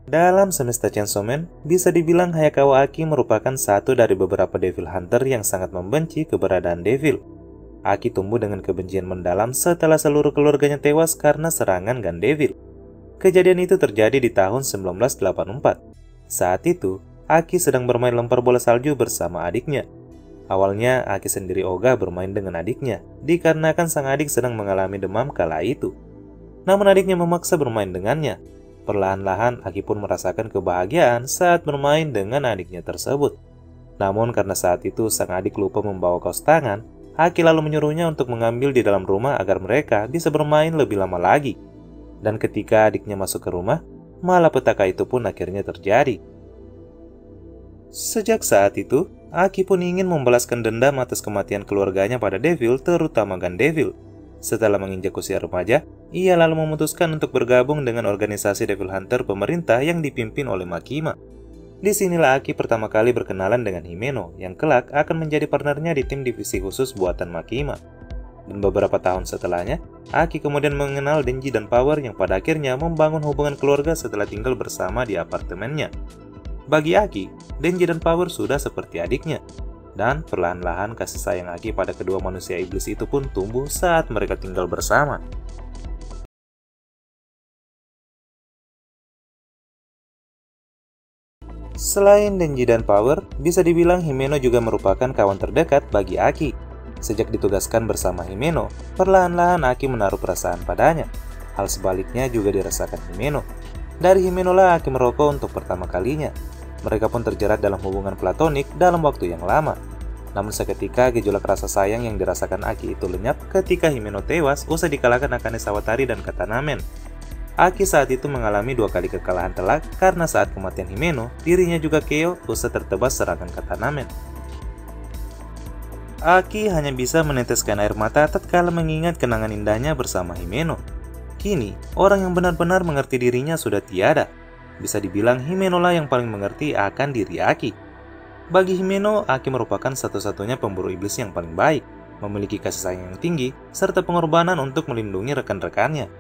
Dalam semesta Chainsaw Man, bisa dibilang Hayakawa Aki merupakan satu dari beberapa Devil Hunter yang sangat membenci keberadaan Devil. Aki tumbuh dengan kebencian mendalam setelah seluruh keluarganya tewas karena serangan Gun Devil. Kejadian itu terjadi di tahun 1984. Saat itu, Aki sedang bermain lempar bola salju bersama adiknya. Awalnya, Aki sendiri ogah bermain dengan adiknya, dikarenakan sang adik sedang mengalami demam kala itu. Namun adiknya memaksa bermain dengannya. Perlahan-lahan, Aki pun merasakan kebahagiaan saat bermain dengan adiknya tersebut. Namun karena saat itu sang adik lupa membawa kaos tangan, Aki lalu menyuruhnya untuk mengambil di dalam rumah agar mereka bisa bermain lebih lama lagi. Dan ketika adiknya masuk ke rumah, malapetaka itu pun akhirnya terjadi. Sejak saat itu, Aki pun ingin membalaskan dendam atas kematian keluarganya pada Devil, terutama Gun Devil. Setelah menginjak usia remaja, ia lalu memutuskan untuk bergabung dengan organisasi Devil Hunter pemerintah yang dipimpin oleh Makima. Disinilah Aki pertama kali berkenalan dengan Himeno, yang kelak akan menjadi partnernya di tim divisi khusus buatan Makima. Dan beberapa tahun setelahnya, Aki kemudian mengenal Denji dan Power yang pada akhirnya membangun hubungan keluarga setelah tinggal bersama di apartemennya. Bagi Aki, Denji dan Power sudah seperti adiknya. Dan perlahan-lahan kasih sayang Aki pada kedua manusia iblis itu pun tumbuh saat mereka tinggal bersama. Selain Denji dan Power, bisa dibilang Himeno juga merupakan kawan terdekat bagi Aki. Sejak ditugaskan bersama Himeno, perlahan-lahan Aki menaruh perasaan padanya. Hal sebaliknya juga dirasakan Himeno. Dari Himeno lah Aki merokok untuk pertama kalinya. Mereka pun terjerat dalam hubungan platonik dalam waktu yang lama. Namun seketika gejolak rasa sayang yang dirasakan Aki itu lenyap ketika Himeno tewas usai dikalahkan Akane Sawatari dan Katanamen. Aki saat itu mengalami 2 kali kekalahan telak karena saat kematian Himeno, dirinya juga KO usai tertebas serangan Katanamen. Aki hanya bisa meneteskan air mata tatkala mengingat kenangan indahnya bersama Himeno. Kini, orang yang benar-benar mengerti dirinya sudah tiada. Bisa dibilang Himeno lah yang paling mengerti akan diri Aki. Bagi Himeno, Aki merupakan satu-satunya pemburu iblis yang paling baik, memiliki kasih sayang yang tinggi, serta pengorbanan untuk melindungi rekan-rekannya.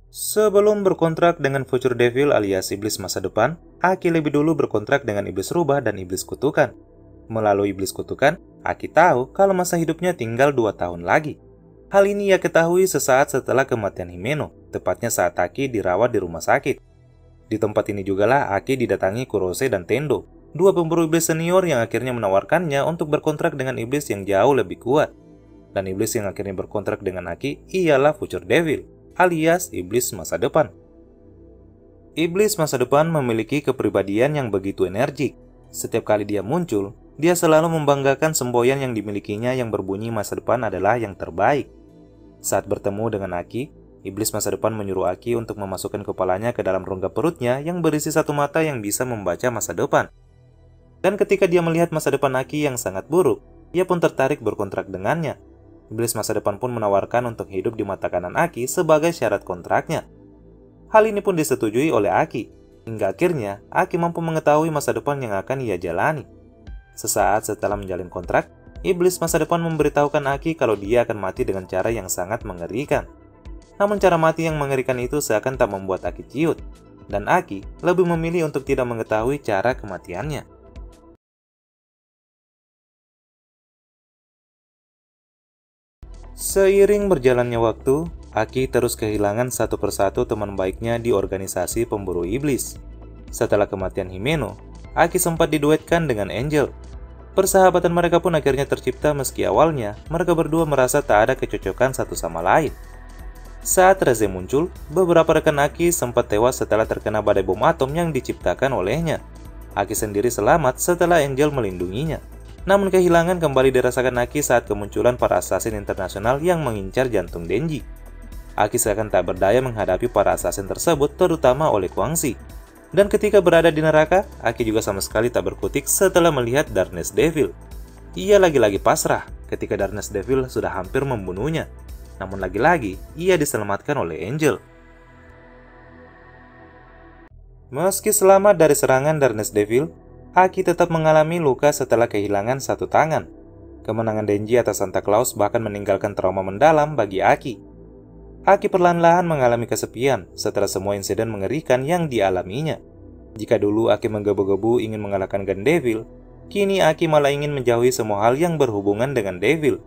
Sebelum berkontrak dengan Future Devil alias iblis masa depan, Aki lebih dulu berkontrak dengan iblis rubah dan iblis kutukan. Melalui iblis kutukan, Aki tahu kalau masa hidupnya tinggal 2 tahun lagi. Hal ini ia ketahui sesaat setelah kematian Himeno, tepatnya saat Aki dirawat di rumah sakit. Di tempat ini jugalah Aki didatangi Kurose dan Tendo, 2 pemburu iblis senior yang akhirnya menawarkannya untuk berkontrak dengan iblis yang jauh lebih kuat. Dan iblis yang akhirnya berkontrak dengan Aki ialah Future Devil, alias iblis masa depan. Iblis masa depan memiliki kepribadian yang begitu energik. Setiap kali dia muncul, dia selalu membanggakan semboyan yang dimilikinya yang berbunyi masa depan adalah yang terbaik. Saat bertemu dengan Aki, iblis masa depan menyuruh Aki untuk memasukkan kepalanya ke dalam rongga perutnya yang berisi 1 mata yang bisa membaca masa depan. Dan ketika dia melihat masa depan Aki yang sangat buruk, ia pun tertarik berkontrak dengannya. Iblis masa depan pun menawarkan untuk hidup di mata kanan Aki sebagai syarat kontraknya. Hal ini pun disetujui oleh Aki, hingga akhirnya Aki mampu mengetahui masa depan yang akan ia jalani. Sesaat setelah menjalin kontrak, iblis masa depan memberitahukan Aki kalau dia akan mati dengan cara yang sangat mengerikan. Namun cara mati yang mengerikan itu seakan tak membuat Aki ciut, dan Aki lebih memilih untuk tidak mengetahui cara kematiannya. Seiring berjalannya waktu, Aki terus kehilangan satu persatu teman baiknya di organisasi pemburu iblis. Setelah kematian Himeno, Aki sempat diduetkan dengan Angel. Persahabatan mereka pun akhirnya tercipta meski awalnya mereka berdua merasa tak ada kecocokan satu sama lain. Saat Reze muncul, beberapa rekan Aki sempat tewas setelah terkena badai bom atom yang diciptakan olehnya. Aki sendiri selamat setelah Angel melindunginya. Namun kehilangan kembali dirasakan Aki saat kemunculan para assassin internasional yang mengincar jantung Denji. Aki seakan tak berdaya menghadapi para assassin tersebut, terutama oleh Kwangsi. Dan ketika berada di neraka, Aki juga sama sekali tak berkutik setelah melihat Darkness Devil. Ia lagi-lagi pasrah ketika Darkness Devil sudah hampir membunuhnya. Namun lagi-lagi, ia diselamatkan oleh Angel. Meski selamat dari serangan Darkness Devil, Aki tetap mengalami luka setelah kehilangan 1 tangan. Kemenangan Denji atas Santa Claus bahkan meninggalkan trauma mendalam bagi Aki. Aki perlahan-lahan mengalami kesepian setelah semua insiden mengerikan yang dialaminya. Jika dulu Aki menggebu-gebu ingin mengalahkan Gun Devil, kini Aki malah ingin menjauhi semua hal yang berhubungan dengan Devil.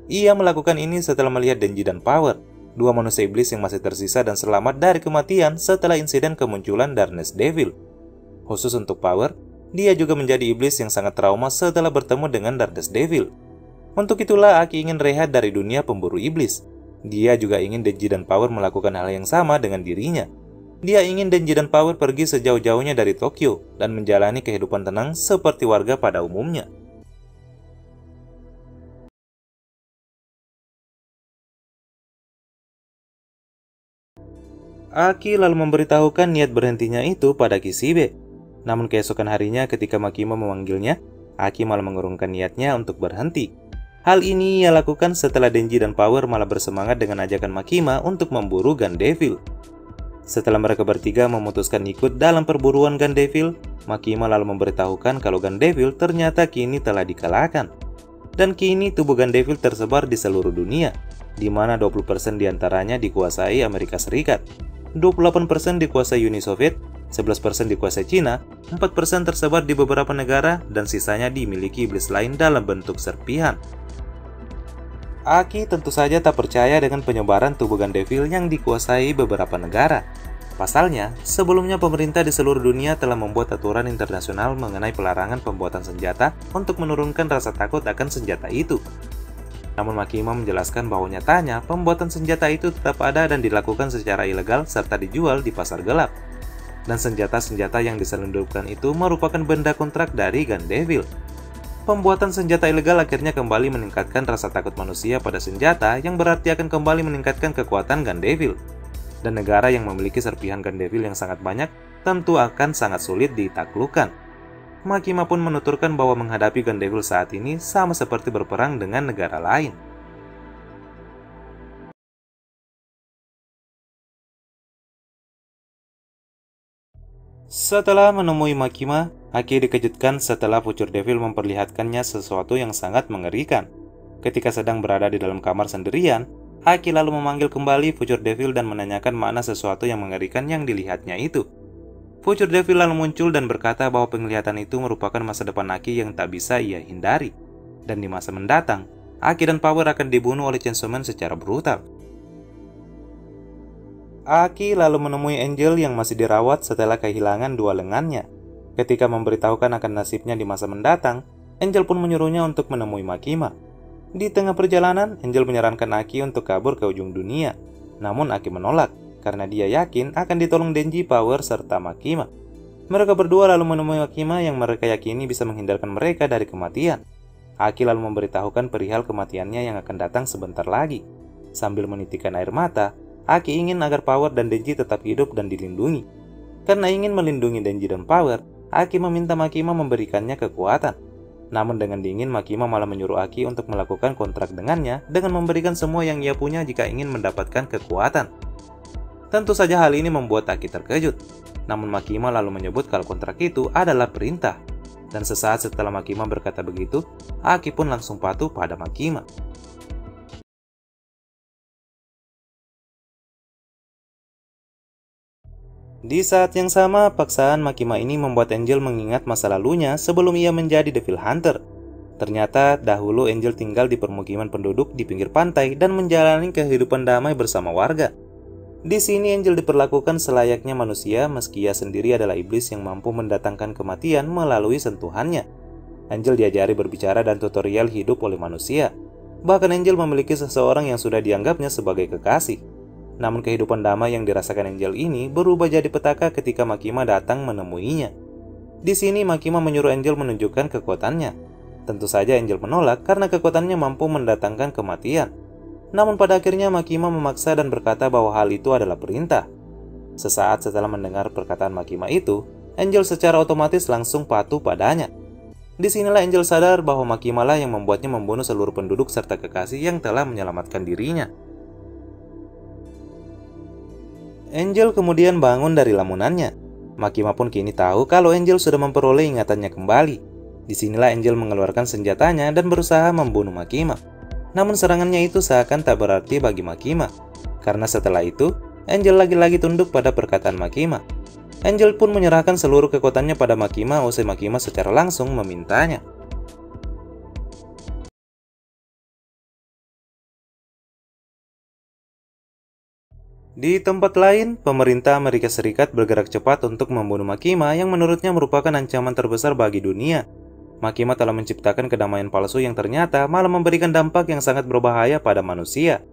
Ia melakukan ini setelah melihat Denji dan Power, dua manusia iblis yang masih tersisa dan selamat dari kematian setelah insiden kemunculan Darkness Devil. Khusus untuk Power, dia juga menjadi iblis yang sangat trauma setelah bertemu dengan Darkness Devil. Untuk itulah Aki ingin rehat dari dunia pemburu iblis. Dia juga ingin Denji dan Power melakukan hal yang sama dengan dirinya. Dia ingin Denji dan Power pergi sejauh-jauhnya dari Tokyo dan menjalani kehidupan tenang seperti warga pada umumnya. Aki lalu memberitahukan niat berhentinya itu pada Kishibe. Namun keesokan harinya ketika Makima memanggilnya, Aki malah mengurungkan niatnya untuk berhenti. Hal ini ia lakukan setelah Denji dan Power malah bersemangat dengan ajakan Makima untuk memburu Gun Devil. Setelah mereka bertiga memutuskan ikut dalam perburuan Gun Devil, Makima lalu memberitahukan kalau Gun Devil ternyata kini telah dikalahkan. Dan kini tubuh Gun Devil tersebar di seluruh dunia, di mana 20% diantaranya dikuasai Amerika Serikat, 28% dikuasai Uni Soviet, 11% dikuasai Cina, 4% tersebar di beberapa negara, dan sisanya dimiliki iblis lain dalam bentuk serpihan. Aki tentu saja tak percaya dengan penyebaran tubuh Gun Devil yang dikuasai beberapa negara. Pasalnya, sebelumnya pemerintah di seluruh dunia telah membuat aturan internasional mengenai pelarangan pembuatan senjata untuk menurunkan rasa takut akan senjata itu. Namun Makima menjelaskan bahwa nyatanya pembuatan senjata itu tetap ada dan dilakukan secara ilegal serta dijual di pasar gelap. Dan senjata-senjata yang diselundupkan itu merupakan benda kontrak dari Gun Devil. Pembuatan senjata ilegal akhirnya kembali meningkatkan rasa takut manusia pada senjata yang berarti akan kembali meningkatkan kekuatan Gun Devil. Dan negara yang memiliki serpihan Gun Devil yang sangat banyak tentu akan sangat sulit ditaklukkan. Makima pun menuturkan bahwa menghadapi Gun Devil saat ini sama seperti berperang dengan negara lain. Setelah menemui Makima, Aki dikejutkan setelah Future Devil memperlihatkannya sesuatu yang sangat mengerikan. Ketika sedang berada di dalam kamar sendirian, Aki lalu memanggil kembali Future Devil dan menanyakan makna sesuatu yang mengerikan yang dilihatnya itu. Future Devil lalu muncul dan berkata bahwa penglihatan itu merupakan masa depan Aki yang tak bisa ia hindari. Dan di masa mendatang, Aki dan Power akan dibunuh oleh Chainsaw Man secara brutal. Aki lalu menemui Angel yang masih dirawat setelah kehilangan dua lengannya. Ketika memberitahukan akan nasibnya di masa mendatang, Angel pun menyuruhnya untuk menemui Makima. Di tengah perjalanan, Angel menyarankan Aki untuk kabur ke ujung dunia. Namun Aki menolak, karena dia yakin akan ditolong Denji, Power, serta Makima. Mereka berdua lalu menemui Makima yang mereka yakini bisa menghindarkan mereka dari kematian. Aki lalu memberitahukan perihal kematiannya yang akan datang sebentar lagi. Sambil menitikkan air mata, Aki ingin agar Power dan Denji tetap hidup dan dilindungi. Karena ingin melindungi Denji dan Power, Aki meminta Makima memberikannya kekuatan. Namun dengan dingin, Makima malah menyuruh Aki untuk melakukan kontrak dengannya dengan memberikan semua yang ia punya jika ingin mendapatkan kekuatan. Tentu saja hal ini membuat Aki terkejut. Namun Makima lalu menyebut kalau kontrak itu adalah perintah. Dan sesaat setelah Makima berkata begitu, Aki pun langsung patuh pada Makima. Di saat yang sama, paksaan Makima ini membuat Angel mengingat masa lalunya sebelum ia menjadi Devil Hunter. Ternyata dahulu Angel tinggal di permukiman penduduk di pinggir pantai dan menjalani kehidupan damai bersama warga. Di sini Angel diperlakukan selayaknya manusia meski ia sendiri adalah iblis yang mampu mendatangkan kematian melalui sentuhannya. Angel diajari berbicara dan tutorial hidup oleh manusia. Bahkan Angel memiliki seseorang yang sudah dianggapnya sebagai kekasih. Namun kehidupan damai yang dirasakan Angel ini berubah jadi petaka ketika Makima datang menemuinya. Di sini Makima menyuruh Angel menunjukkan kekuatannya. Tentu saja Angel menolak karena kekuatannya mampu mendatangkan kematian. Namun pada akhirnya Makima memaksa dan berkata bahwa hal itu adalah perintah. Sesaat setelah mendengar perkataan Makima itu, Angel secara otomatis langsung patuh padanya. Disinilah Angel sadar bahwa Makima lah yang membuatnya membunuh seluruh penduduk serta kekasih yang telah menyelamatkan dirinya. Angel kemudian bangun dari lamunannya. Makima pun kini tahu kalau Angel sudah memperoleh ingatannya kembali. Disinilah Angel mengeluarkan senjatanya dan berusaha membunuh Makima. Namun serangannya itu seakan tak berarti bagi Makima. Karena setelah itu, Angel lagi-lagi tunduk pada perkataan Makima. Angel pun menyerahkan seluruh kekuatannya pada Makima usai Makima secara langsung memintanya. Di tempat lain, pemerintah Amerika Serikat bergerak cepat untuk membunuh Makima yang menurutnya merupakan ancaman terbesar bagi dunia. Makima telah menciptakan kedamaian palsu yang ternyata malah memberikan dampak yang sangat berbahaya pada manusia.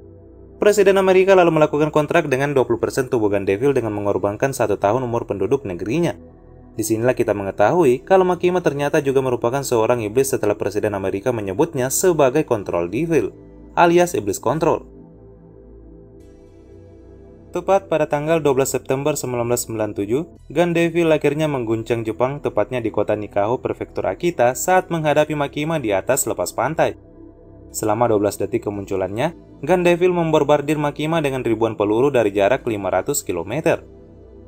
Presiden Amerika lalu melakukan kontrak dengan 20% tubuh Gun Devil dengan mengorbankan 1 tahun umur penduduk negerinya. Disinilah kita mengetahui kalau Makima ternyata juga merupakan seorang iblis setelah Presiden Amerika menyebutnya sebagai Control Devil, alias iblis kontrol. Tepat pada tanggal 12 September 1997, Gun Devil akhirnya mengguncang Jepang, tepatnya di kota Nikaho, prefektur Akita, saat menghadapi Makima di atas lepas pantai. Selama 12 detik kemunculannya, Gun Devil memborbardir Makima dengan ribuan peluru dari jarak 500 km.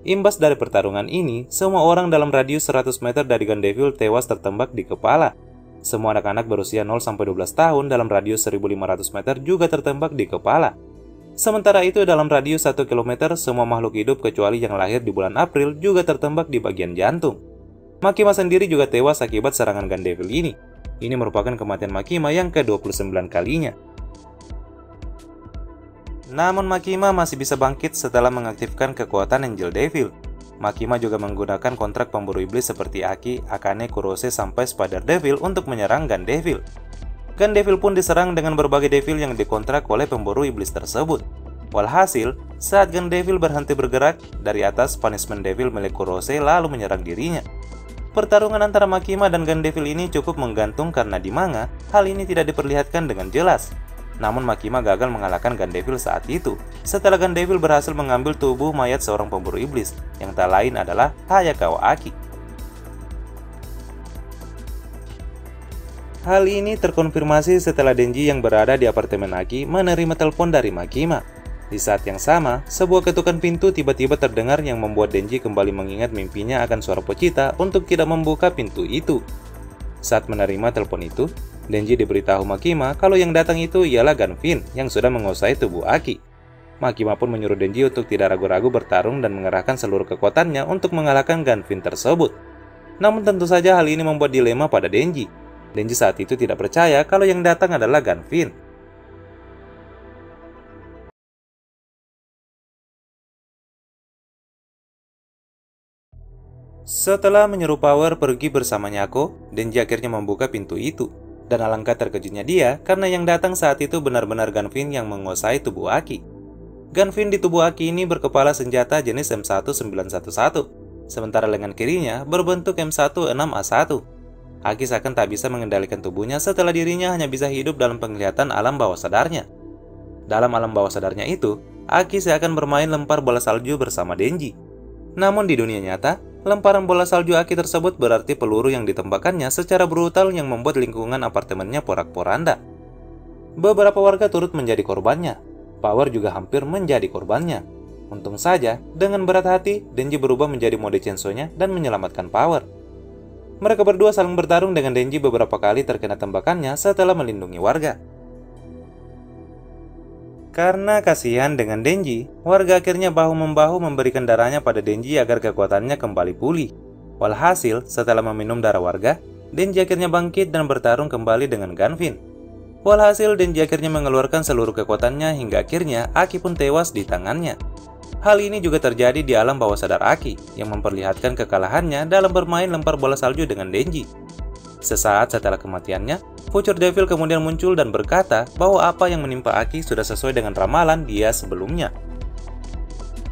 Imbas dari pertarungan ini, semua orang dalam radius 100 meter dari Gun Devil tewas tertembak di kepala. Semua anak-anak berusia 0-12 tahun dalam radius 1500 meter juga tertembak di kepala. Sementara itu dalam radius 1 km, semua makhluk hidup kecuali yang lahir di bulan April juga tertembak di bagian jantung. Makima sendiri juga tewas akibat serangan Gun Devil ini. Ini merupakan kematian Makima yang ke-29 kalinya. Namun Makima masih bisa bangkit setelah mengaktifkan kekuatan Angel Devil. Makima juga menggunakan kontrak pemburu iblis seperti Aki, Akane, Kurose, sampai Spider Devil untuk menyerang Gun Devil. Gun Devil pun diserang dengan berbagai devil yang dikontrak oleh pemburu iblis tersebut. Walhasil, saat Gun Devil berhenti bergerak, dari atas Punishment Devil milik Kurose lalu menyerang dirinya. Pertarungan antara Makima dan Gun Devil ini cukup menggantung karena di manga, hal ini tidak diperlihatkan dengan jelas. Namun Makima gagal mengalahkan Gun Devil saat itu, setelah Gun Devil berhasil mengambil tubuh mayat seorang pemburu iblis, yang tak lain adalah Hayakawa Aki. Hal ini terkonfirmasi setelah Denji yang berada di apartemen Aki menerima telepon dari Makima. Di saat yang sama, sebuah ketukan pintu tiba-tiba terdengar yang membuat Denji kembali mengingat mimpinya akan suara Pochita untuk tidak membuka pintu itu. Saat menerima telepon itu, Denji diberitahu Makima kalau yang datang itu ialah Ganfin yang sudah menguasai tubuh Aki. Makima pun menyuruh Denji untuk tidak ragu-ragu bertarung dan mengerahkan seluruh kekuatannya untuk mengalahkan Ganfin tersebut. Namun tentu saja hal ini membuat dilema pada Denji. Denji saat itu tidak percaya kalau yang datang adalah Ganfin. Setelah menyuruh Power pergi bersama Nyako, Denji akhirnya membuka pintu itu. Dan alangkah terkejutnya dia karena yang datang saat itu benar-benar Ganfin yang menguasai tubuh Aki. Ganfin di tubuh Aki ini berkepala senjata jenis M1911, sementara lengan kirinya berbentuk M16A1. Aki seakan tak bisa mengendalikan tubuhnya setelah dirinya hanya bisa hidup dalam penglihatan alam bawah sadarnya. Dalam alam bawah sadarnya itu, Aki seakan bermain lempar bola salju bersama Denji. Namun di dunia nyata, lemparan bola salju Aki tersebut berarti peluru yang ditembakkannya secara brutal yang membuat lingkungan apartemennya porak-poranda. Beberapa warga turut menjadi korbannya. Power juga hampir menjadi korbannya. Untung saja, dengan berat hati, Denji berubah menjadi mode Chainsaw-nya dan menyelamatkan Power. Mereka berdua saling bertarung dengan Denji beberapa kali terkena tembakannya setelah melindungi warga. Karena kasihan dengan Denji, warga akhirnya bahu-membahu memberikan darahnya pada Denji agar kekuatannya kembali pulih. Walhasil, setelah meminum darah warga, Denji akhirnya bangkit dan bertarung kembali dengan Ganfin. Walhasil, Denji akhirnya mengeluarkan seluruh kekuatannya hingga akhirnya Aki pun tewas di tangannya. Hal ini juga terjadi di alam bawah sadar Aki, yang memperlihatkan kekalahannya dalam bermain lempar bola salju dengan Denji. Sesaat setelah kematiannya, Future Devil kemudian muncul dan berkata bahwa apa yang menimpa Aki sudah sesuai dengan ramalan dia sebelumnya.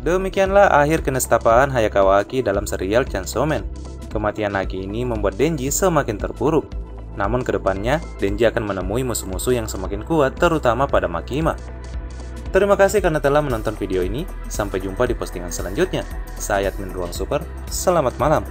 Demikianlah akhir kenestapaan Hayakawa Aki dalam serial Chainsaw Man. Kematian Aki ini membuat Denji semakin terpuruk. Namun kedepannya, Denji akan menemui musuh-musuh yang semakin kuat, terutama pada Makima. Terima kasih karena telah menonton video ini. Sampai jumpa di postingan selanjutnya. Saya Admin Ruang Super. Selamat malam.